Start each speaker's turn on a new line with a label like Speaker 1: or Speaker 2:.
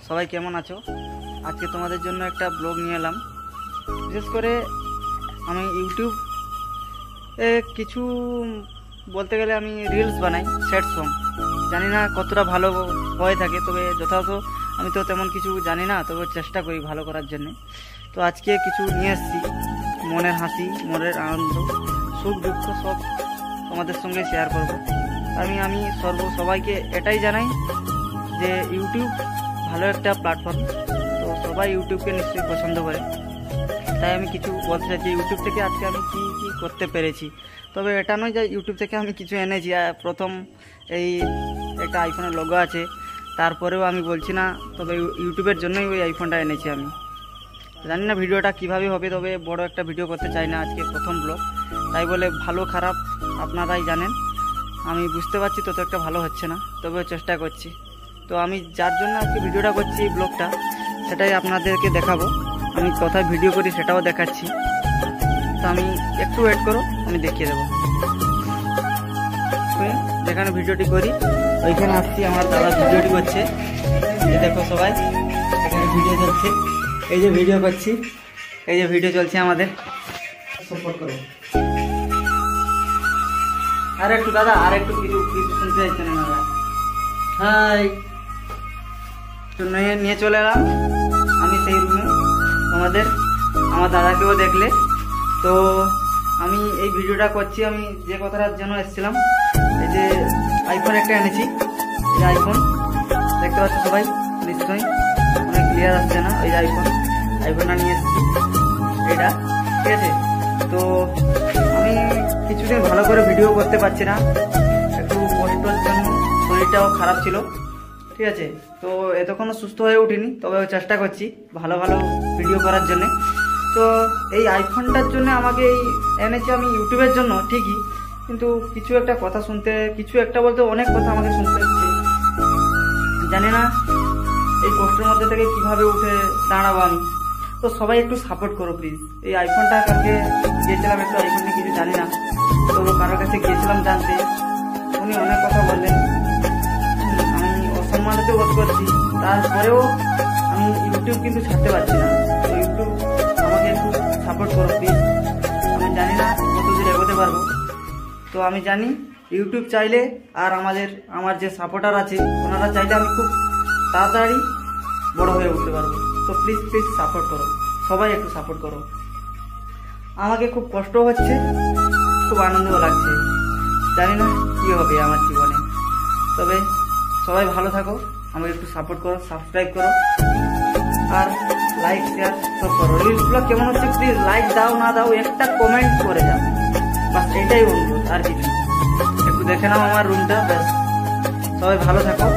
Speaker 1: সবাই কেমন আছো? আজকে তোমাদের জন্য একটা ব্লগ নিয়ে এলাম। বিশেষ করে আমি ইউটিউব কিছু বলতে গেলে আমি রিলস বানাই, স্যাড সং। জানি না কতটা ভালো হয়ে থাকে, তবে যথাযথ আমি তো তেমন কিছু জানি না, তবে চেষ্টা করি ভালো করার জন্যে। তো আজকে কিছু নিয়ে এসেছি, মনের হাসি, মনের আনন্দ, সুখ দুঃখ সব তোমাদের সঙ্গে শেয়ার করব। আমি সবাইকে এটাই জানাই যে ইউটিউব ভালো একটা প্ল্যাটফর্ম, তো সবাই ইউটিউবকে নিশ্চয়ই পছন্দ করে। তাই আমি কিছু বলতে চাইছি ইউটিউব থেকে আজকে আমি কি কি করতে পেরেছি। তবে এটা নয় যে ইউটিউব থেকে আমি কিছু এনেছি। প্রথম এই একটা আইফোনের লোগো আছে, তারপরেও আমি বলছি না, তবে ইউটিউবের জন্যই ওই আইফোনটা এনেছি। আমি জানি না ভিডিওটা কিভাবে হবে, তবে বড় একটা ভিডিও করতে চাই না, আজকে প্রথম ব্লগ, তাই বলে ভালো খারাপ আপনারাই জানেন। আমি বুঝতে পারছি তত একটা ভালো হচ্ছে না, তবে চেষ্টা করছি। তো আমি যার জন্য আজকে ভিডিওটা করছি, এই ব্লগটা, সেটাই আপনাদেরকে দেখাবো। আমি কোথায় ভিডিও করি সেটাও দেখাচ্ছি। তো আমি একটু ওয়েট করো, আমি দেখিয়ে দেবো। যেখানে ভিডিওটি করি ওইখানে আসছি, আমার দাদা ভিডিওটি করছে। এই দেখো সবাই, এখানে ভিডিও চলছে, এই যে ভিডিও করছি, এই যে ভিডিও চলছে আমাদের। সাপোর্ট করো। আর একটু দাদা, আর একটু কিছু শুনতে চাইছেন দাদা? হাই, নিয়ে চলে এলাম আমি সেই রুমে। আমার দাদাকেও দেখলে। তো আমি এই ভিডিওটা করছি, আমি যে কথাটার জন্য এসেছিলাম, এই যে আইফোন একটা এনেছি। এই যে আইফোন দেখতে পাচ্ছ সবাই নিশ্চয়ই, অনেক ক্লিয়ার আসছে না? ওই যে আইফোনটা নিয়ে এসেছি, এটা ঠিক আছে। তো আমি কিছুদিন ভালো করে ভিডিও করতে পারছি না, একটু কষ্টর জন্য, শরীরটাও খারাপ ছিল, ঠিক আছে। তো এতক্ষণও সুস্থ হয়ে উঠিনি, তবে চেষ্টা করছি ভালো ভালো ভিডিও করার জন্যে। তো এই আইফোনটার জন্য আমাকে এনেছি আমি ইউটিউবের জন্য ঠিকই, কিন্তু কিছু একটা কথা শুনতে, কিছু একটা বলতে অনেক কথা আমাকে শুনতে হচ্ছে। জানি না এই কষ্টের মধ্যে থেকে কিভাবে উঠে দাঁড়াবো আমি। তো সবাই একটু সাপোর্ট করো প্লিজ। এই আইফোনটা কালকে গিয়েছিলাম, একটু আইফোন নিয়ে কিছু জানি না, তো কারোর কাছে গিয়েছিলাম জানতে, উনি অনেক কথা বললেন, আমি অসম্মানিত বোধ করছি। তারপরেও আমি ইউটিউব কিন্তু ছাড়তে পারছি না। তো ইউটিউব আমাকে একটু সাপোর্ট করো প্লিজ। আমি জানি না কতদূর এগোতে পারবো। তো আমি জানি ইউটিউব চাইলে, আর আমার যে সাপোর্টার আছে ওনারা চাইলে আমি খুব তাড়াতাড়ি বড় হয়ে উঠতে পারবো। তো প্লিজ প্লিজ সাপোর্ট করো, সবাই একটু সাপোর্ট করো। আমাকে খুব কষ্ট হচ্ছে, খুব আনন্দও লাগছে, জানি না কী হবে আমার জীবনে। তবে সবাই ভালো থাকো, আমাকে একটু সাপোর্ট করো, সাবস্ক্রাইব করো, আর লাইক শেয়ার সব করো। রিলসগুলো কেমন হচ্ছে প্লিজ লাইক দাও না দাও, একটা কমেন্ট করে যাও, বাস এটাই অনুরোধ, আর কিছু। একটু দেখে নাও আমার রুমটা, ব্যাস। সবাই ভালো থাকো।